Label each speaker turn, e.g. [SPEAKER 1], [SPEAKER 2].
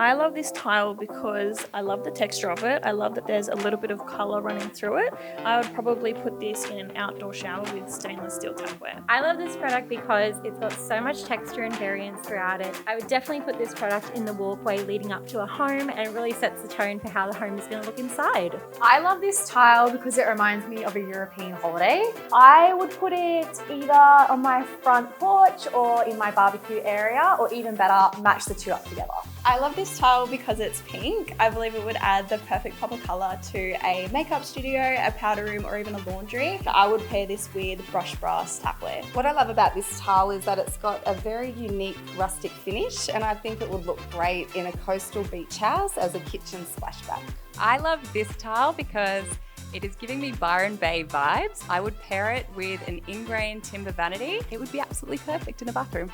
[SPEAKER 1] I love this tile because I love the texture of it. I love that there's a little bit of colour running through it. I would probably put this in an outdoor shower with stainless steel tapware.
[SPEAKER 2] I love this product because it's got so much texture and variance throughout it. I would definitely put this product in the walkway leading up to a home, and it really sets the tone for how the home is going to look inside.
[SPEAKER 3] I love this tile because it reminds me of a European holiday. I would put it either on my front porch or in my barbecue area, or even better, match the two up together.
[SPEAKER 4] I love this tile because it's pink. I believe it would add the perfect pop of colour to a makeup studio, a powder room, or even a laundry. I would pair this with brush brass tapware.
[SPEAKER 5] What I love about this tile is that it's got a very unique rustic finish, and I think it would look great in a coastal beach house as a kitchen splashback.
[SPEAKER 6] I love this tile because it is giving me Byron Bay vibes. I would pair it with an ingrain timber vanity. It would be absolutely perfect in a bathroom.